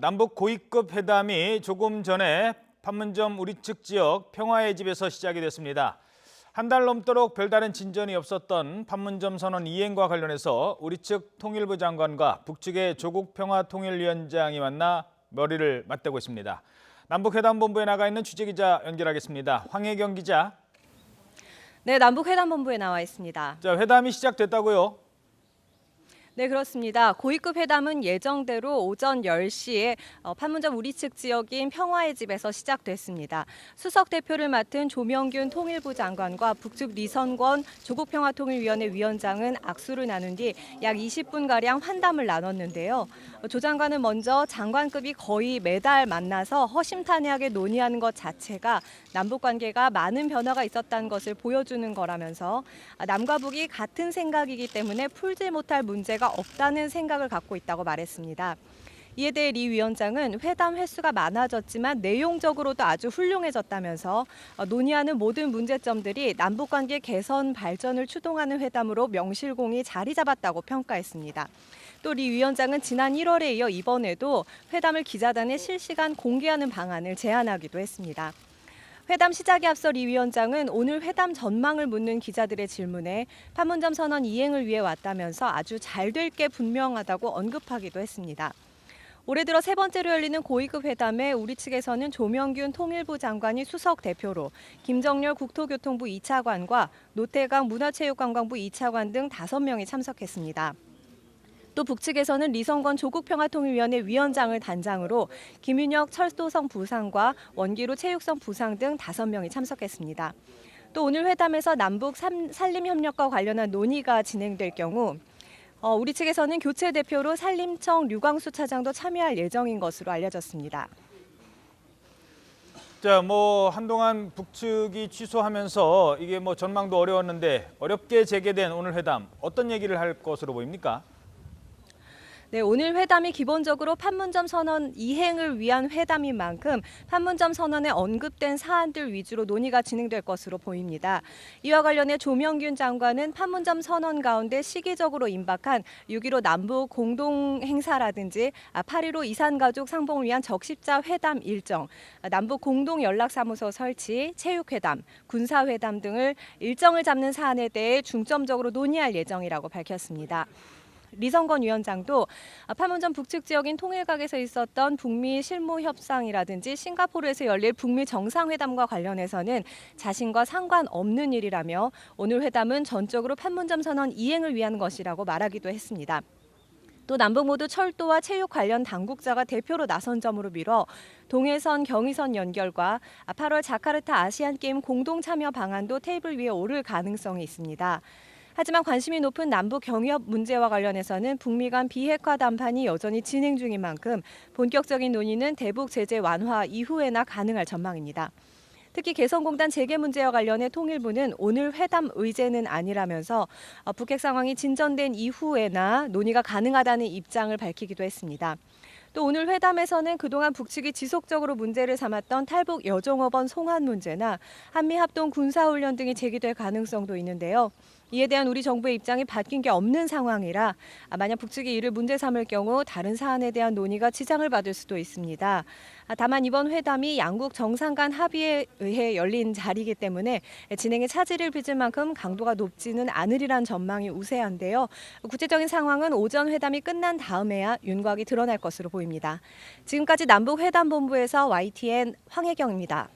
남북 고위급 회담이 조금 전에 판문점 우리 측 지역 평화의 집에서 시작이 됐습니다. 한 달 넘도록 별다른 진전이 없었던 판문점 선언 이행과 관련해서 우리 측 통일부 장관과 북측의 조국 평화통일위원장이 만나 머리를 맞대고 있습니다. 남북회담본부에 나가 있는 취재기자 연결하겠습니다. 황혜경 기자. 네, 남북회담본부에 나와 있습니다. 자, 회담이 시작됐다고요? 네, 그렇습니다. 고위급 회담은 예정대로 오전 10시에 판문점 우리 측 지역인 평화의 집에서 시작됐습니다. 수석 대표를 맡은 조명균 통일부 장관과 북측 리선권 조국평화통일위원회 위원장은 악수를 나눈 뒤 약 20분가량 환담을 나눴는데요. 조 장관은 먼저 장관급이 거의 매달 만나서 허심탄회하게 논의하는 것 자체가 남북관계가 많은 변화가 있었다는 것을 보여주는 거라면서 남과 북이 같은 생각이기 때문에 풀지 못할 문제가 없다는 생각을 갖고 있다고 말했습니다. 이에 대해 리 위원장은 회담 횟수가 많아졌지만 내용적으로도 아주 훌륭해졌다면서 논의하는 모든 문제점들이 남북관계 개선 발전을 추동하는 회담으로 명실공히 자리 잡았다고 평가했습니다. 또 리 위원장은 지난 1월에 이어 이번에도 회담을 기자단에 실시간 공개하는 방안을 제안하기도 했습니다. 회담 시작에 앞서 리 위원장은 오늘 회담 전망을 묻는 기자들의 질문에 판문점 선언 이행을 위해 왔다면서 아주 잘 될 게 분명하다고 언급하기도 했습니다. 올해 들어 세 번째로 열리는 고위급 회담에 우리 측에서는 조명균 통일부 장관이 수석 대표로 김정렬 국토교통부 2차관과 노태강 문화체육관광부 2차관 등 5명이 참석했습니다. 또 북측에서는 리선권 조국평화통일위원회 위원장을 단장으로 김윤혁 철도성 부상과 원기로 체육성 부상 등 5명이 참석했습니다. 또 오늘 회담에서 남북 산림협력과 관련한 논의가 진행될 경우 우리 측에서는 교체 대표로 산림청 류광수 차장도 참여할 예정인 것으로 알려졌습니다. 자, 한동안 북측이 취소하면서 이게 전망도 어려웠는데 어렵게 재개된 오늘 회담 어떤 얘기를 할 것으로 보입니까? 네, 오늘 회담이 기본적으로 판문점 선언 이행을 위한 회담인 만큼 판문점 선언에 언급된 사안들 위주로 논의가 진행될 것으로 보입니다. 이와 관련해 조명균 장관은 판문점 선언 가운데 시기적으로 임박한 6.15 남북 공동 행사라든지 8.15 이산가족 상봉을 위한 적십자 회담 일정, 남북 공동 연락사무소 설치, 체육회담, 군사회담 등을 일정을 잡는 사안에 대해 중점적으로 논의할 예정이라고 밝혔습니다. 리선권 위원장도 판문점 북측 지역인 통일각에서 있었던 북미 실무 협상이라든지 싱가포르에서 열릴 북미 정상회담과 관련해서는 자신과 상관없는 일이라며 오늘 회담은 전적으로 판문점 선언 이행을 위한 것이라고 말하기도 했습니다. 또 남북 모두 철도와 체육 관련 당국자가 대표로 나선 점으로 미뤄 동해선, 경의선 연결과 8월 자카르타 아시안게임 공동참여 방안도 테이블 위에 오를 가능성이 있습니다. 하지만 관심이 높은 남북 경협 문제와 관련해서는 북미 간 비핵화談判이 여전히 진행 중인 만큼 본격적인 논의는 대북 제재 완화 이후에나 가능할 전망입니다. 특히 개성공단 재개 문제와 관련해 통일부는 오늘 회담 의제는 아니라면서 북핵 상황이 진전된 이후에나 논의가 가능하다는 입장을 밝히기도 했습니다. 또 오늘 회담에서는 그동안 북측이 지속적으로 문제를 삼았던 탈북 여종업원 송환 문제나 한미합동 군사훈련 등이 제기될 가능성도 있는데요. 이에 대한 우리 정부의 입장이 바뀐 게 없는 상황이라 만약 북측이 이를 문제 삼을 경우 다른 사안에 대한 논의가 지장을 받을 수도 있습니다. 다만 이번 회담이 양국 정상 간 합의에 의해 열린 자리이기 때문에 진행에 차질을 빚을 만큼 강도가 높지는 않으리란 전망이 우세한데요. 구체적인 상황은 오전 회담이 끝난 다음에야 윤곽이 드러날 것으로 보입니다. 지금까지 남북회담본부에서 YTN 황혜경입니다.